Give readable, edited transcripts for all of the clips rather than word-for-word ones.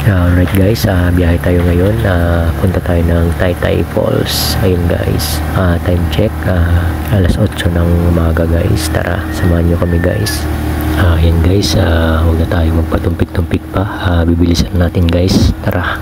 Alright guys, biyahe tayo ngayon. Punta tayo ng Taytay Falls. Ayun guys, time check, alas 8 ng umaga guys. Tara, samahan nyo kami guys. Ayan guys, huwag na tayo magpatumpik-tumpik pa. Bibilisan natin guys. Tara.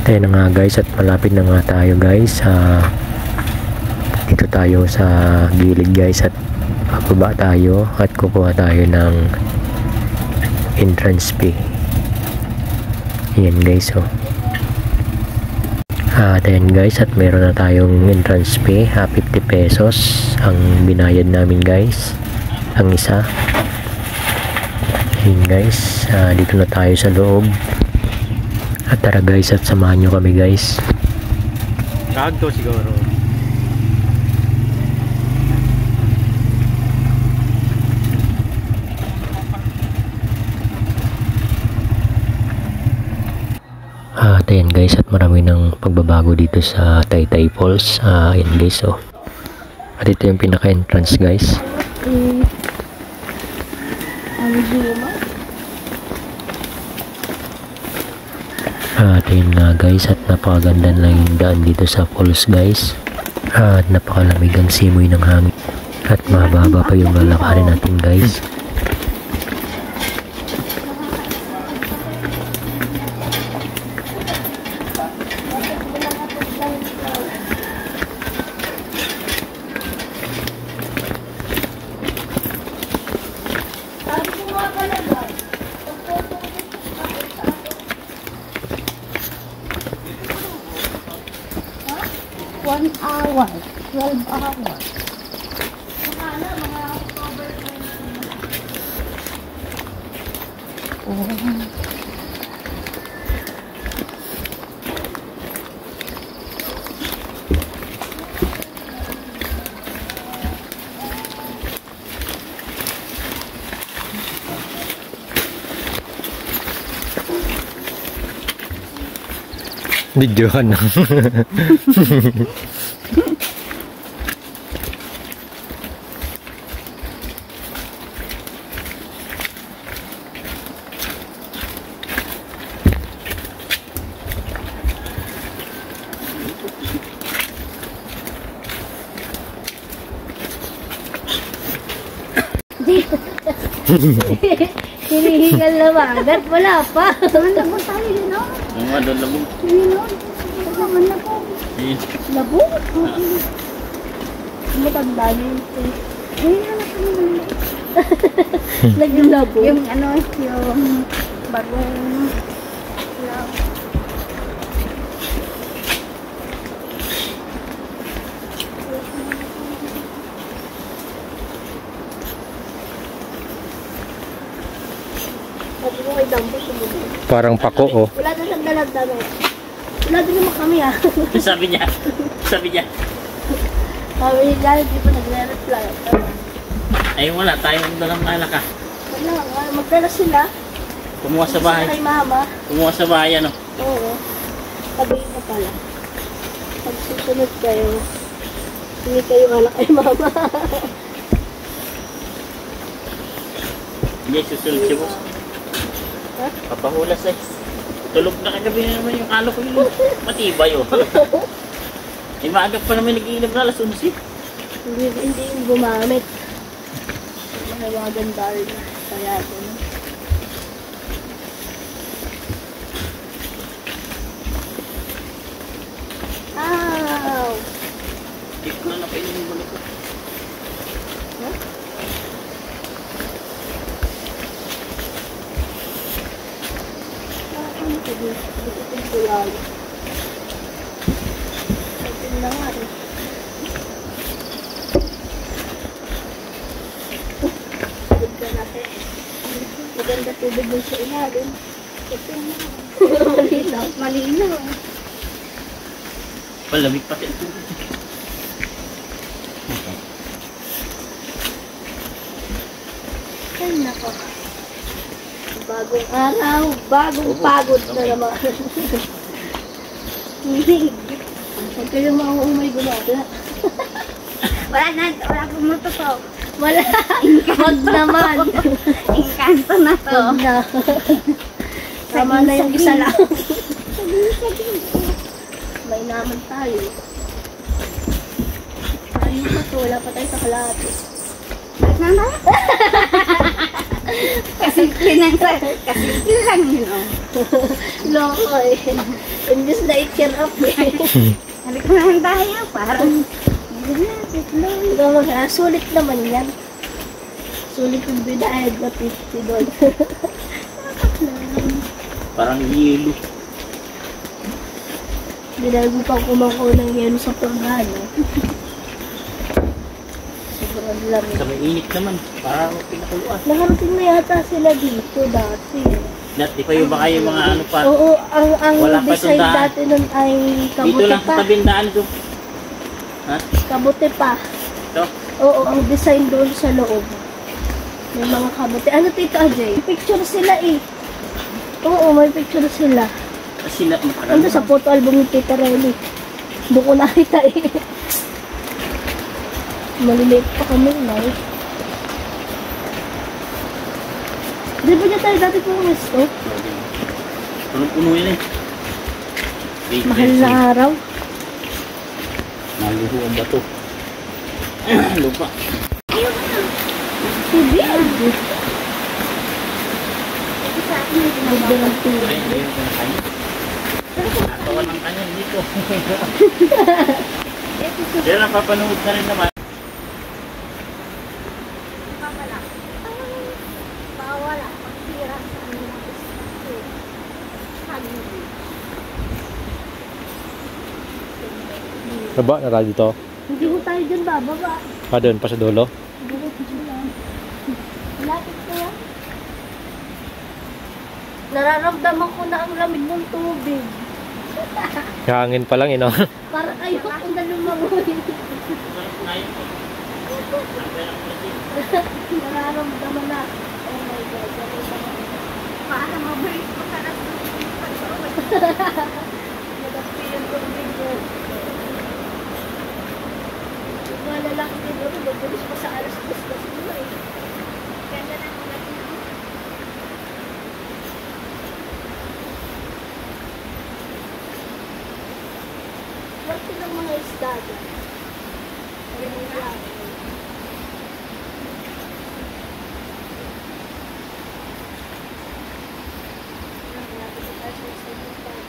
Ayan na nga guys, at malapit na nga tayo guys. Dito tayo sa gilid guys, at bababa tayo at kukuha tayo ng entrance fee. Ayan guys, at ayan guys, at meron na tayong entrance fee, 50 pesos ang binayad namin guys, ang isa. Ayan guys, dito na tayo sa loob. At tara guys, at samahan nyo kami guys. Kagto siguro. At ayan guys, at marami ng pagbabago dito sa Taytay Falls. Ayan guys, at ito yung pinaka entrance guys. At ayun nga guys, at napakaganda na yung daan dito sa falls guys. At napakalamig ang simoy ng hangin. At mababa pa yung lalakarin natin guys. One hour, 12 hours. Videohan na. Hinihingal na magat, wala pa. Labog tayo yun, no? Oo nga, doon labog. Yun, no? Kasama na po. Labog? Matanda yun. Ayun na naman. Naging labog. Yung ano, yung bagong labog. Parang pako Wala na sa dalag-dalag. Wala din naman kami Sabi niya. Sabi niya, di pa nagre-reply. Ay wala, tayong dalang alaka. Wala, magpera sila. Kumuha sa bahay. Kay mama. Kumuha sa bahay, ano? Oo. Sabihin mo pala. Pag susunod kayo, hindi kayo anak kay mama. Hindi, susunod siya boss. Papahulas eh. Tulog na kagabi na naman yung kalo ko yun. Matibay oh. Eh maaga pa naman nag-iinom na alas 11. Hindi yung gumamit. Mahawagan dahil na. Kaya ito na. Ow! Hindi ko na napainom yung bulo ko. Huh? Ano ito din? Ito ko lang. Ito na nga eh. Maganda tubig dun sa ilalim. Ito na. Malinaw. Malinaw. Palamig pati ito. Ay, nako. Bagong araw. Bagong pagod na naman. Hindi. Huwag kayong mauumay gumagla. Wala pumunto to. Wala. Huwag naman. Engkanto na to. Huwag na. Tama na yung isa lang. May naman tayo. Ayun pa to. Wala pa tayo sa kalahati. Nanda? Kasimple lang yun, oh. Loko eh. Imbis na i-cheer up eh. Halika naman tayo, parang Sulit naman yan. Sulit yung binayad na $50. Parang yelo. Dinago pang kumako ng yelo sa pagano. Sobrang lamig. Sa may init naman. Parang pinakuluan. Nakarating na yata sila dito dati. Dati pa yung baka yung mga ano pa. Oo, ang Wala pa design itong daan. dati nun ay Dito kabuti lang pa. sa tabindaan doon. Ha? Kabuti pa. Ito? Oo, ang design doon sa loob. May mga kabuti. Ano Tito Ajay? May picture sila eh. Oo, may picture sila. Kasi matagal Ano sa photo album ni Tita Relly. Doon ko nakita eh. Maliliit pa kami na eh. Di ba niya tayo dati pumisto? Punong-puno yan eh. Mahal na araw. Naluho ang bato. Lupa. Hindi. sa akin yung Ganda ng tubig. Ay, ayun ko na kayo. Nakawan ng kanya dito. Pero napapanood na rin naman. Bawala, pagsira sa mga espasyo. Baba na tayo dito. Hindi ko tayo dyan bababa. Doon pa sa dulo. Malapit ko yan. Nararamdaman ko na ang lamig ng tubig. Hangin pa lang, you know. Parang ayoko na lumangoy. Nararamdaman na. Oh my God. Para mabalik ko sa nasa Nagapin yung tubig ko. Yung mga lalaki din doon, magbulis pa sa alas 2 kasi nila eh. Ganda na mga Wala silang mga isda dyan. Ayun lang. Malapit na tayo sa isda ng tao.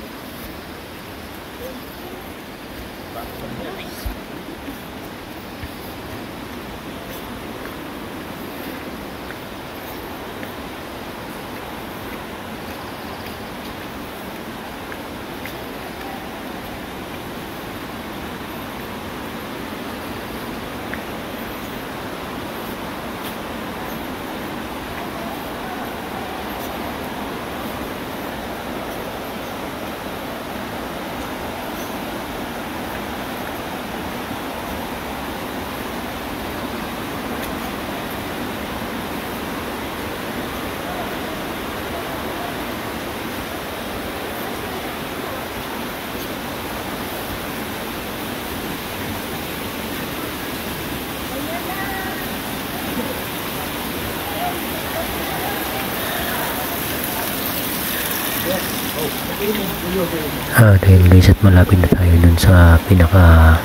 Ayun guys, at malapit na tayo dun sa pinaka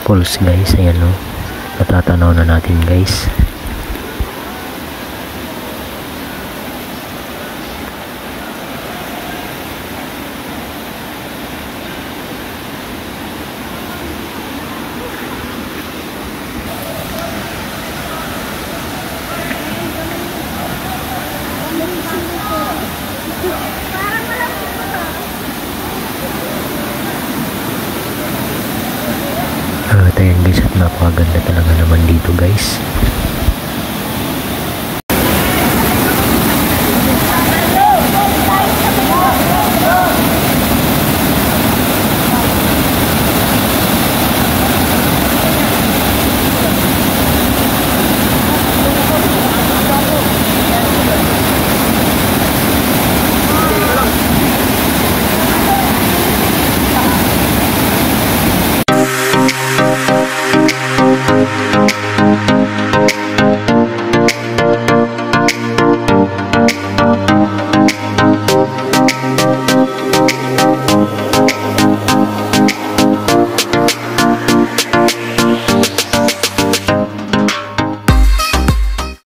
falls guys. Ayan o, natatanaw na natin guys. Ayan guys, at napakaganda talaga naman dito guys.